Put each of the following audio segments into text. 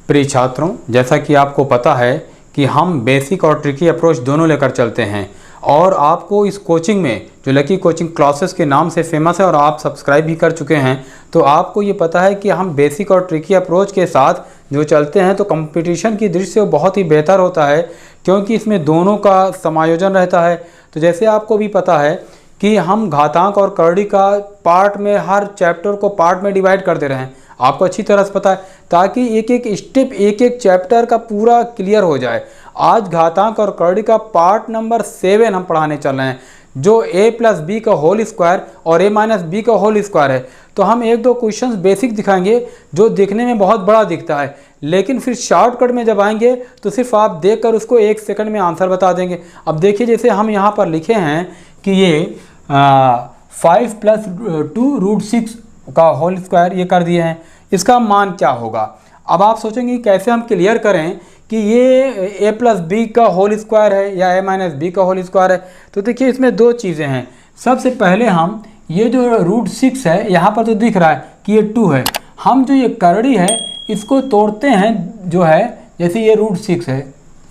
प्रिय छात्रों, जैसा कि आपको पता है कि हम बेसिक और ट्रिकी अप्रोच दोनों लेकर चलते हैं और आपको इस कोचिंग में जो लकी कोचिंग क्लासेस के नाम से फेमस है और आप सब्सक्राइब भी कर चुके हैं, तो आपको ये पता है कि हम बेसिक और ट्रिकी अप्रोच के साथ जो चलते हैं तो कंपटीशन की दृष्टि से बहुत ही बेहतर होता है, क्योंकि इसमें दोनों का समायोजन रहता है। तो जैसे आपको भी पता है कि हम घातांक और करड़ी का पार्ट में हर चैप्टर को पार्ट में डिवाइड कर दे रहे हैं, आपको अच्छी तरह से पता है, ताकि एक एक स्टेप एक एक चैप्टर का पूरा क्लियर हो जाए। आज घातांक और करड़ी का पार्ट नंबर 7 हम पढ़ाने चल रहे हैं, जो a प्लस बी का होल स्क्वायर और a माइनस बी का होल स्क्वायर है। तो हम एक दो क्वेश्चंस बेसिक दिखाएंगे जो दिखने में बहुत बड़ा दिखता है, लेकिन फिर शॉर्टकट में जब आएंगे तो सिर्फ आप देखकर उसको 1 सेकंड में आंसर बता देंगे। अब देखिए, जैसे हम यहाँ पर लिखे हैं कि ये 5 प्लस 2 रूट 6 का होल स्क्वायर ये कर दिए हैं, इसका मान क्या होगा। अब आप सोचेंगे कैसे हम क्लियर करें कि ये a प्लस बी का होल स्क्वायर है या a माइनस बी का होल स्क्वायर है। तो देखिए, इसमें दो चीज़ें हैं। सबसे पहले हम ये जो रूट 6 है, यहाँ पर तो दिख रहा है कि ये 2 है, हम जो ये करड़ी है इसको तोड़ते हैं, जो है जैसे ये रूट 6 है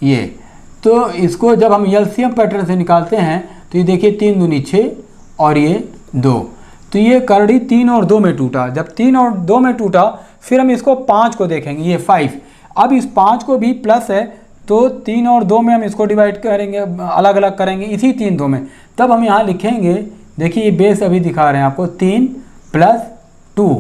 ये, तो इसको जब हम एलसीएम पैटर्न से निकालते हैं तो ये देखिए 3 दूनी 6 और ये 2, तो ये करड़ी 3 और 2 में टूटा। जब 3 और 2 में टूटा फिर हम इसको 5 को देखेंगे, ये 5। अब इस 5 को भी प्लस है तो 3 और 2 में हम इसको डिवाइड करेंगे, अलग अलग करेंगे इसी 3 2 में। तब हम यहाँ लिखेंगे, देखिए ये बेस अभी दिखा रहे हैं आपको, 3 प्लस 2,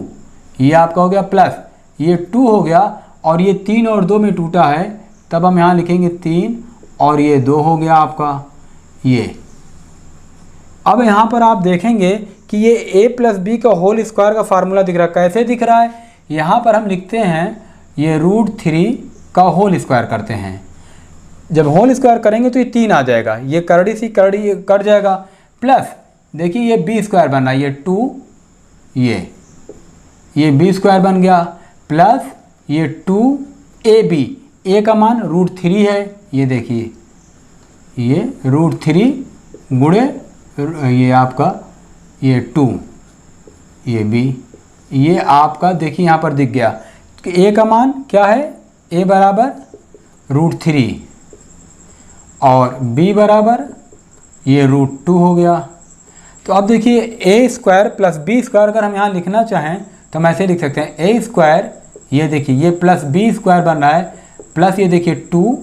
ये आपका हो गया प्लस, ये 2 हो गया और ये 3 और 2 में टूटा है, तब हम यहाँ लिखेंगे 3 और ये 2 हो गया आपका ये। अब यहाँ पर आप देखेंगे कि ये a प्लस बी का होल स्क्वायर का फार्मूला दिख रहा है। कैसे दिख रहा है, यहाँ पर हम लिखते हैं ये रूट 3 का होल स्क्वायर करते हैं। जब होल स्क्वायर करेंगे तो ये 3 आ जाएगा, ये करड़ी सी करड़ी कट जाएगा, प्लस देखिए ये बी स्क्वायर बन रहा है, ये 2, ये बी स्क्वायर बन गया, प्लस ये 2ab, a का मान रूट 3 है, ये देखिए ये रूट 3 गुणे ये आपका ये 2, ये b, ये आपका देखिए यहाँ पर दिख गया कि a का मान क्या है, a बराबर रूट 3 और b बराबर ये रूट 2 हो गया। तो अब देखिए a square plus b square अगर हम यहाँ लिखना चाहें तो हम ऐसे लिख सकते हैं, a स्क्वायर ये देखिए ये प्लस b स्क्वायर बन रहा है, प्लस ये देखिए 2,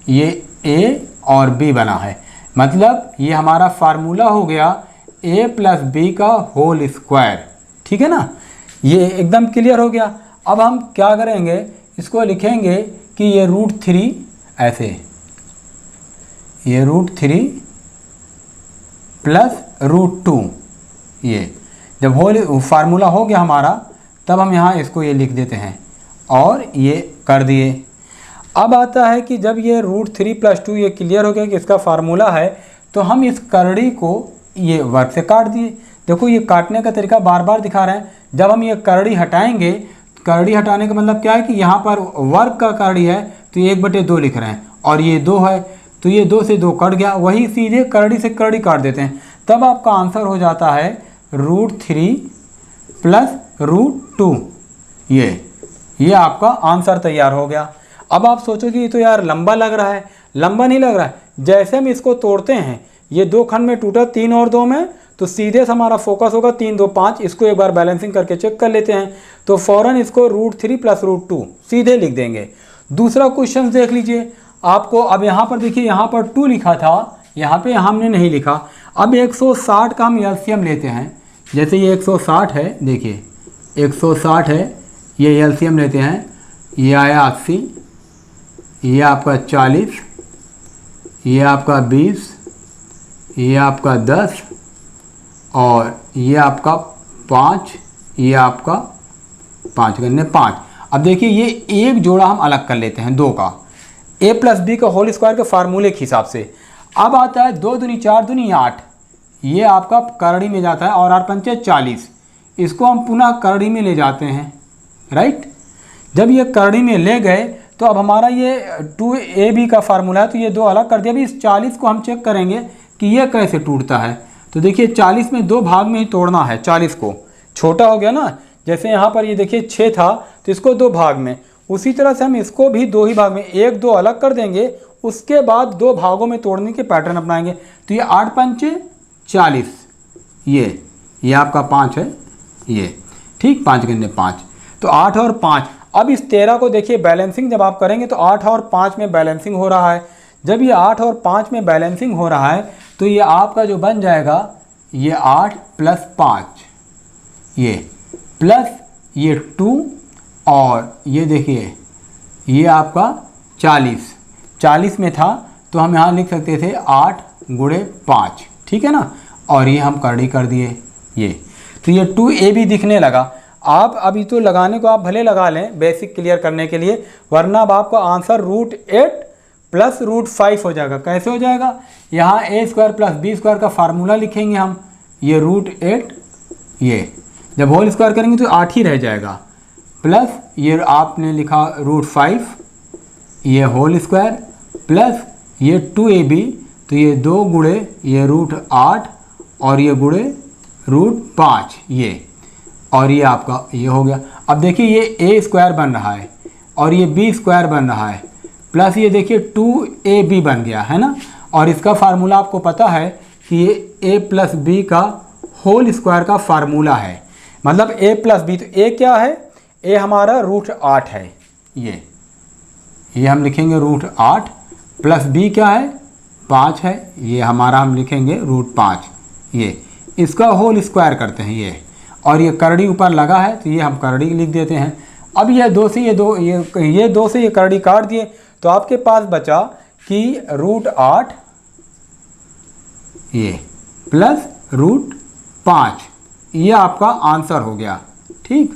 ये a और b बना है, मतलब ये हमारा फार्मूला हो गया a प्लस बी का होल स्क्वायर। ठीक है ना, ये एकदम क्लियर हो गया। अब हम क्या करेंगे, इसको लिखेंगे कि ये रूट 3 ऐसे, ये रूट 3 प्लस रूट 2, ये जब होल फार्मूला हो गया हमारा तब हम यहाँ इसको ये लिख देते हैं और ये कर दिए। अब आता है कि जब ये रूट 3 प्लस 2 ये क्लियर हो गया कि इसका फार्मूला है, तो हम इस करड़ी को ये वर्ग से काट दिए। देखो ये काटने का तरीका बार बार दिखा रहे हैं। जब हम ये करड़ी हटाएंगे, करड़ी हटाने का मतलब क्या है कि यहाँ पर वर्ग का करड़ी है तो ये 1/2 लिख रहे हैं और ये 2 है, तो ये 2 से 2 कट गया, वही सीधे करड़ी से करड़ी काट देते हैं। तब आपका आंसर हो जाता है रूट 3 प्लस रूट 2, ये आपका आंसर तैयार हो गया। अब आप सोचो कि ये तो यार लंबा लग रहा है, लंबा नहीं लग रहा है। जैसे हम इसको तोड़ते हैं, ये 2 खंड में टूटा 3 और 2 में, तो सीधे से हमारा फोकस होगा 3 2 5। इसको एक बार बैलेंसिंग करके चेक कर लेते हैं, तो फ़ौरन इसको रूट 3 प्लस रूट 2 सीधे लिख देंगे। दूसरा क्वेश्चन देख लीजिए आपको। अब यहाँ पर देखिए, यहाँ पर 2 लिखा था, यहाँ पे हमने नहीं लिखा। अब 160 का हम एलसीएम लेते हैं, जैसे ये 160 है, देखिए 160 है, ये एलसीएम लेते हैं, ये आया 80, ये आपका 40, ये आपका 20, ये आपका 10 और ये आपका 5, ये आपका 5 गन्ने 5। अब देखिए ये एक जोड़ा हम अलग कर लेते हैं 2 का, a प्लस बी का होल स्क्वायर के फार्मूले के हिसाब से। अब आता है 2 दूनी 4 दूनी 8, ये आपका करड़ी में जाता है और 8 पंचे 40, इसको हम पुनः करड़ी में ले जाते हैं, राइट। जब ये करड़ी में ले गए तो अब हमारा ये 2ab का फार्मूला है, तो ये 2 अलग कर दिया। अभी इस 40 को हम चेक करेंगे कि ये कैसे टूटता है। तो देखिए 40 में 2 भाग में ही तोड़ना है, 40 को, छोटा हो गया ना। जैसे यहाँ पर ये देखिए 6 था तो इसको 2 भाग में, उसी तरह से हम इसको भी दो ही भाग में, एक दो अलग कर देंगे, उसके बाद दो भागों में तोड़ने के पैटर्न अपनाएंगे। तो ये 8 पंचे 40, ये आपका 5 है, ये ठीक, 5 गुने 5, तो 8 और 5। अब इस 13 को देखिए बैलेंसिंग जब आप करेंगे तो 8 और 5 में बैलेंसिंग हो रहा है। जब ये 8 और 5 में बैलेंसिंग हो रहा है तो ये आपका जो बन जाएगा, ये 8 + 5, ये प्लस ये 2, और ये देखिए ये आपका 40 में था, तो हम यहाँ लिख सकते थे 8 × 5, ठीक है ना। और ये हम करड़ी कर दिए ये, तो ये 2a भी दिखने लगा। आप अभी तो लगाने को आप भले लगा लें बेसिक क्लियर करने के लिए, वरना अब आपका आंसर √8 + √5 हो जाएगा। कैसे हो जाएगा, यहाँ a² + b² का फार्मूला लिखेंगे हम, ये √8, ये जब होल स्क्वायर करेंगे तो 8 ही रह जाएगा, प्लस ये आपने लिखा √5, ये होल स्क्वायर, प्लस ये 2ab, तो ये 2 गुणे ये √8 और ये गुणे √5, ये, और ये आपका ये हो गया। अब देखिए ये a² बन रहा है और ये b² बन रहा है, प्लस ये देखिए 2ab बन गया है ना। और इसका फार्मूला आपको पता है कि ये a + b का होल स्क्वायर का फार्मूला है, मतलब a + b। तो a क्या है, a हमारा √8 है, ये हम लिखेंगे √8, प्लस b क्या है, 5 है, ये हमारा हम लिखेंगे √5, ये इसका होल स्क्वायर करते हैं ये, और ये करड़ी ऊपर लगा है तो ये हम करड़ी लिख देते हैं। अब ये 2 से ये 2 से ये करड़ी काट दिए, तो आपके पास बचा कि √8 ये प्लस √5, ये आपका आंसर हो गया, ठीक।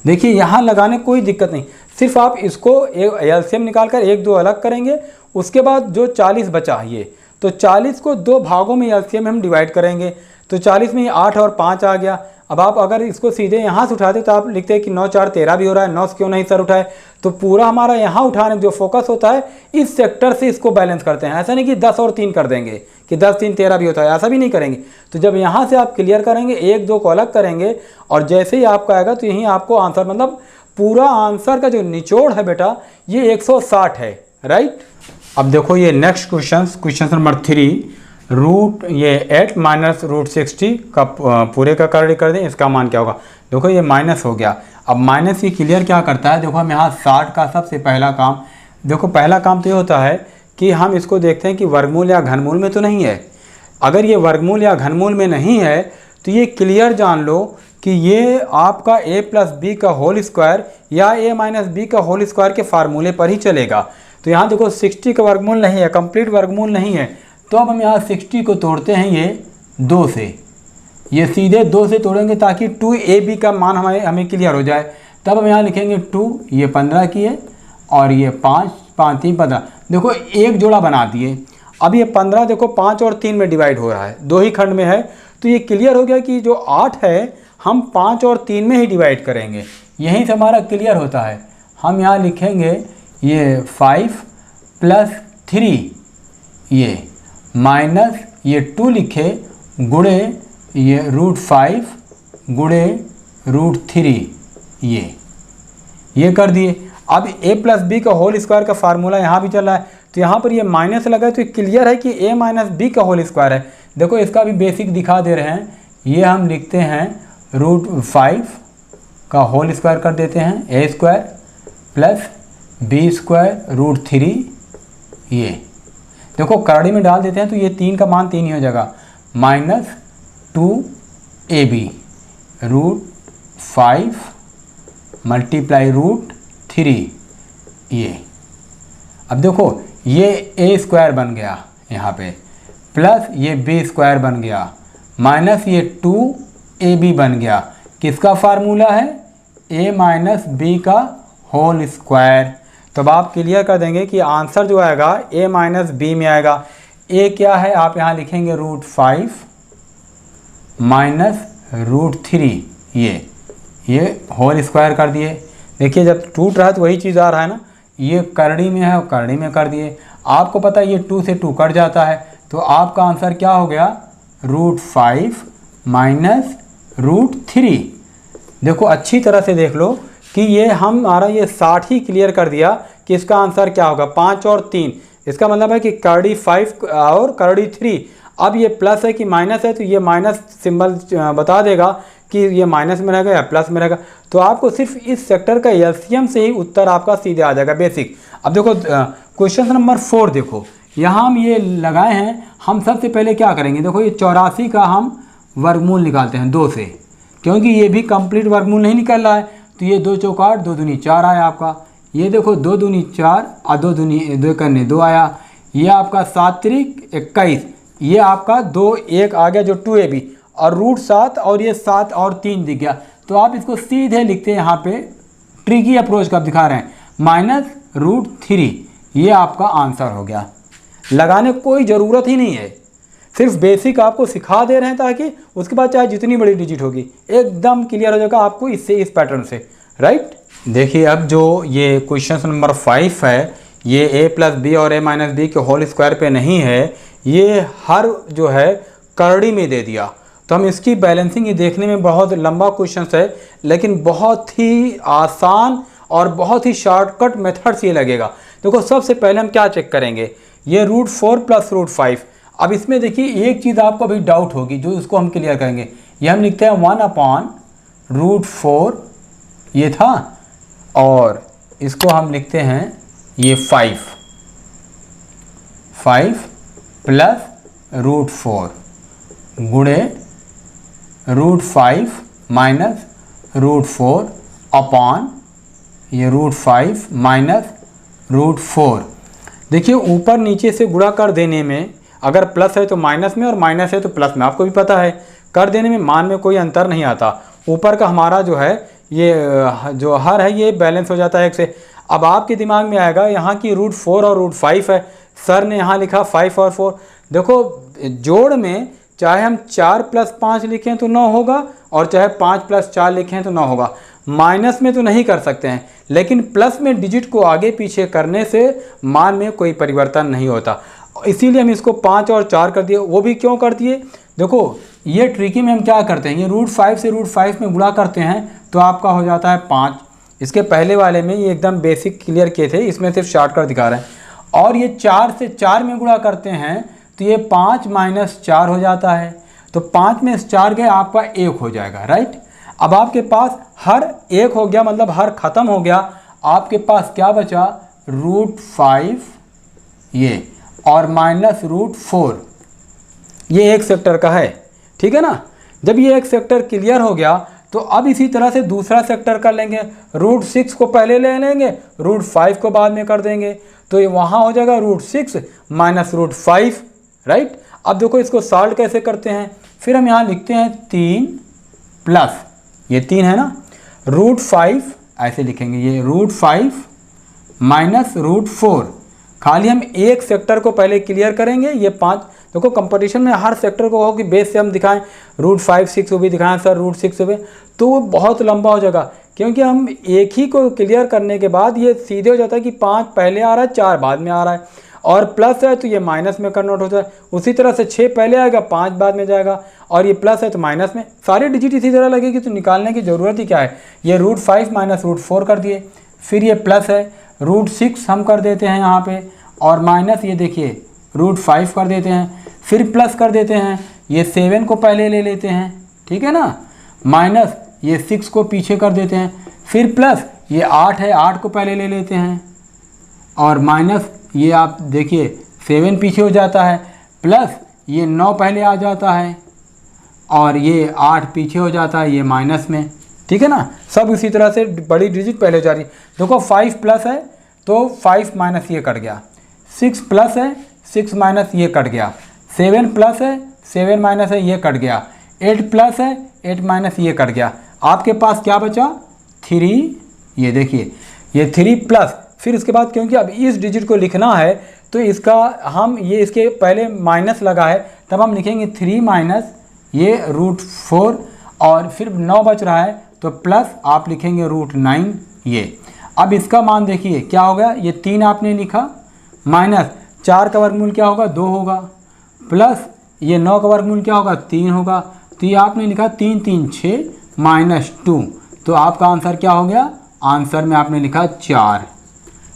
देखिए यहाँ लगाने कोई दिक्कत नहीं, सिर्फ आप इसको एलसीएम निकालकर 1 2 अलग करेंगे, उसके बाद जो 40 बचा ये, तो 40 को 2 भागों में एलसीएम में हम डिवाइड करेंगे, तो 40 में 8 और 5 आ गया। अब आप अगर इसको सीधे यहाँ से उठाते तो आप लिखते हैं कि 9 4 13 भी हो रहा है, 9 से क्यों नहीं सर उठाए। तो पूरा हमारा यहाँ उठाने जो फोकस होता है इस सेक्टर से इसको बैलेंस करते हैं। ऐसा नहीं कि 10 और 3 कर देंगे कि 10 3 13 भी होता है, ऐसा भी नहीं करेंगे। तो जब यहाँ से आप क्लियर करेंगे 1 2 को अलग करेंगे और जैसे ही आपका आएगा तो यहीं आपको आंसर, मतलब पूरा आंसर का जो निचोड़ है बेटा ये 160 है, राइट। अब देखो ये नेक्स्ट क्वेश्चन नंबर 3, √8 - √60 का पूरे का कर दें, इसका मान क्या होगा। देखो ये माइनस हो गया। अब माइनस ही क्लियर क्या करता है, देखो हम यहाँ 60 का सबसे पहला काम, देखो पहला काम तो ये होता है कि हम इसको देखते हैं कि वर्गमूल या घनमूल में तो नहीं है। अगर ये वर्गमूल या घनमूल में नहीं है तो ये क्लियर जान लो कि ये आपका a + b का होल स्क्वायर या a - b का होल स्क्वायर के फार्मूले पर ही चलेगा। तो यहाँ देखो 60 का वर्गमूल नहीं है, कंप्लीट वर्गमूल नहीं है, तो अब हम यहाँ 60 को तोड़ते हैं ये 2 से, ये सीधे 2 से तोड़ेंगे ताकि 2ab का मान हमें क्लियर हो जाए। तब हम यहाँ लिखेंगे 2, ये 15 की है, और ये 5 5 3 15, देखो एक जोड़ा बना दिए। अब ये 15 देखो 5 और 3 में डिवाइड हो रहा है, 2 ही खंड में है, तो ये क्लियर हो गया कि जो 8 है हम 5 और 3 में ही डिवाइड करेंगे, यहीं से हमारा क्लियर होता है। हम यहाँ लिखेंगे ये 5 + 3, ये माइनस ये 2 लिखे गुणे ये √5 गुणे √3, ये कर दिए। अब a + b का होल स्क्वायर का फार्मूला यहाँ भी चल रहा है, तो यहाँ पर ये माइनस लगा है तो क्लियर है कि a - b का होल स्क्वायर है। देखो इसका भी बेसिक दिखा दे रहे हैं, ये हम लिखते हैं √5 का होल स्क्वायर कर देते हैं, a² + b² √3, ये देखो करड़ी में डाल देते हैं तो ये 3 का मान 3 ही हो जाएगा, -2ab √5 × √3, ये। अब देखो ये a² बन गया यहाँ पे, प्लस ये b² बन गया, माइनस ये 2ab बन गया। किसका फार्मूला है, a - b का होल स्क्वायर। तब आप क्लियर कर देंगे कि आंसर जो आएगा a - b में आएगा। a क्या है, आप यहाँ लिखेंगे √5 - √3, ये होल स्क्वायर कर दिए। देखिए जब टूट रहा है तो वही चीज़ आ रहा है ना, ये करड़ी में है और करड़ी में कर दिए। आपको पता है ये 2 से 2 कट जाता है, तो आपका आंसर क्या हो गया, √5 - √3। देखो अच्छी तरह से देख लो कि ये हमारा ये 60 ही क्लियर कर दिया कि इसका आंसर क्या होगा, 5 और 3। इसका मतलब है कि करड़ी 5 और करड़ी 3। अब ये प्लस है कि माइनस है, तो ये माइनस सिंबल बता देगा कि ये माइनस में रहेगा या प्लस में रहेगा। तो आपको सिर्फ इस सेक्टर का एलसीएम से ही उत्तर आपका सीधे आ जाएगा, बेसिक। अब देखो क्वेश्चन नंबर 4 देखो, यहाँ हम ये लगाए हैं। हम सबसे पहले क्या करेंगे, देखो ये 84 का हम वर्गमूल निकालते हैं 2 से, क्योंकि ये भी कंप्लीट वर्गमूल नहीं निकल रहा है। तो ये 2 चौका 8, 2 दूनी 4 आया आपका। ये देखो 2 दूनी 4 और 2 दूनी 2 करने 2 आया। ये आपका 7 त्रिक 21, ये आपका 2 1 आ गया जो 2ab, और √7 और ये 7 और 3 दिख गया। तो आप इसको सीधे लिखते हैं यहाँ पे, ट्रिकी अप्रोच का दिखा रहे हैं, -√3। ये आपका आंसर हो गया। लगाने कोई ज़रूरत ही नहीं है, सिर्फ बेसिक आपको सिखा दे रहे हैं, ताकि उसके बाद चाहे जितनी बड़ी डिजिट होगी एकदम क्लियर हो जाएगा आपको इससे, इस पैटर्न से, राइट। देखिए अब जो ये क्वेश्चन नंबर 5 है, ये a+b और a-b के होल स्क्वायर पे नहीं है, ये हर जो है करड़ी में दे दिया। तो हम इसकी बैलेंसिंग ये देखने में बहुत लंबा क्वेश्चन है, लेकिन बहुत ही आसान और बहुत ही शॉर्टकट मेथड से ये लगेगा। देखो सबसे पहले हम क्या चेक करेंगे, ये √4 + √5। अब इसमें देखिए एक चीज़ आपको अभी डाउट होगी, जो इसको हम क्लियर करेंगे। ये हम लिखते हैं 1/√4 ये था, और इसको हम लिखते हैं ये 5 + √4 गुणे √5 - √4 अपॉन ये √5 - √4। देखिए ऊपर नीचे से गुणा कर देने में अगर प्लस है तो माइनस में, और माइनस है तो प्लस में, आपको भी पता है कर देने में मान में कोई अंतर नहीं आता। ऊपर का हमारा जो है ये जो हर है ये बैलेंस हो जाता है 1 से। अब आपके दिमाग में आएगा यहाँ की √4 और √5 है, सर ने यहाँ लिखा 5 और 4। देखो जोड़ में चाहे हम 4 + 5 लिखें तो 9 होगा, और चाहे 5 + 4 लिखें तो 9 होगा। माइनस में तो नहीं कर सकते हैं, लेकिन प्लस में डिजिट को आगे पीछे करने से मान में कोई परिवर्तन नहीं होता। इसीलिए हम इसको 5 और 4 कर दिए। वो भी क्यों कर दिए, देखो ये ट्रिकी में हम क्या करते हैं, ये √5 से √5 में गुणा करते हैं तो आपका हो जाता है 5। इसके पहले वाले में ये एकदम बेसिक क्लियर किए थे, इसमें सिर्फ शॉर्टकट दिखा रहे हैं। और ये 4 से 4 में गुणा करते हैं तो ये 5 - 4 हो जाता है। तो 5 में 4 गए, आपका 1 हो जाएगा, राइट। अब आपके पास हर 1 हो गया, मतलब हर ख़त्म हो गया। आपके पास क्या बचा, √5 ये और -√4, ये एक सेक्टर का है, ठीक है ना। जब ये एक सेक्टर क्लियर हो गया तो अब इसी तरह से दूसरा सेक्टर कर लेंगे। √6 को पहले ले लेंगे, √5 को बाद में कर देंगे, तो ये वहाँ हो जाएगा √6 - √5, राइट। अब देखो इसको सॉल्व कैसे करते हैं, फिर हम यहाँ लिखते हैं 3 प्लस ये 3 है ना, √5 ऐसे लिखेंगे, ये √5 - √4। खाली हम एक सेक्टर को पहले क्लियर करेंगे, ये 5। देखो कंपटीशन में हर सेक्टर को हो कि बेस से हम दिखाएं, √5 6 भी दिखाएं सर, √6 भी, तो वो बहुत लंबा हो जाएगा। क्योंकि हम एक ही को क्लियर करने के बाद ये सीधे हो जाता है कि 5 पहले आ रहा है, 4 बाद में आ रहा है, और प्लस है तो ये माइनस में कन्वर्ट होता है। उसी तरह से 6 पहले आएगा, 5 बाद में जाएगा, और ये प्लस है तो माइनस में। सारी डिजिट इसी तरह लगेगी, तो निकालने की ज़रूरत ही क्या है। ये √5 - √4 कर दिए, फिर ये प्लस है √6 हम कर देते हैं यहाँ पे, और माइनस ये देखिए √5 कर देते हैं, फिर प्लस कर देते हैं, ये 7 को पहले ले लेते हैं, ठीक है ना, माइनस ये 6 को पीछे कर देते हैं, फिर प्लस ये 8 है, 8 को पहले ले लेते हैं, और माइनस ये आप देखिए 7 पीछे हो जाता है, प्लस ये 9 पहले आ जाता है, और ये 8 पीछे हो जाता है, ये माइनस में, ठीक है ना। सब इसी तरह से बड़ी डिजिट पहले हो जा रही है। देखो 5 प्लस है तो 5 माइनस ये कट गया, 6 प्लस है 6 माइनस ये कट गया, 7 प्लस है 7 माइनस है ये कट गया, 8 प्लस है 8 माइनस ये कट गया। आपके पास क्या बचा, 3, ये देखिए ये 3 प्लस, फिर इसके बाद क्योंकि अब इस डिजिट को लिखना है तो इसका हम ये इसके पहले माइनस लगा है, तब हम लिखेंगे 3 माइनस ये √4, और फिर 9 बच रहा है तो प्लस आप लिखेंगे √9 ये। अब इसका मान देखिए क्या हो गया, ये 3 आपने लिखा, माइनस 4 का वर्गमूल क्या होगा, 2 होगा, प्लस ये 9 का वर्गमूल क्या होगा, 3 होगा, तो ये आपने लिखा 3 3 6 -2, तो आपका आंसर क्या हो गया, आंसर में आपने लिखा 4,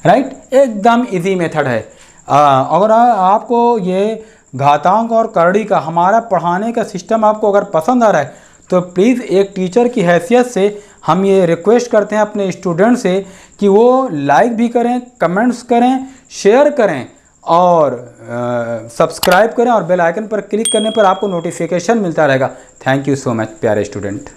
राइट। एकदम इजी मेथड है। अगर आपको ये घातांक और करड़ी का हमारा पढ़ाने का सिस्टम आपको अगर पसंद आ रहा है तो प्लीज़ एक टीचर की हैसियत से हम ये रिक्वेस्ट करते हैं अपने स्टूडेंट से कि वो लाइक भी करें, कमेंट्स करें, शेयर करें और सब्सक्राइब करें और बेल आइकन पर क्लिक करने पर आपको नोटिफिकेशन मिलता रहेगा। थैंक यू सो मच प्यारे स्टूडेंट।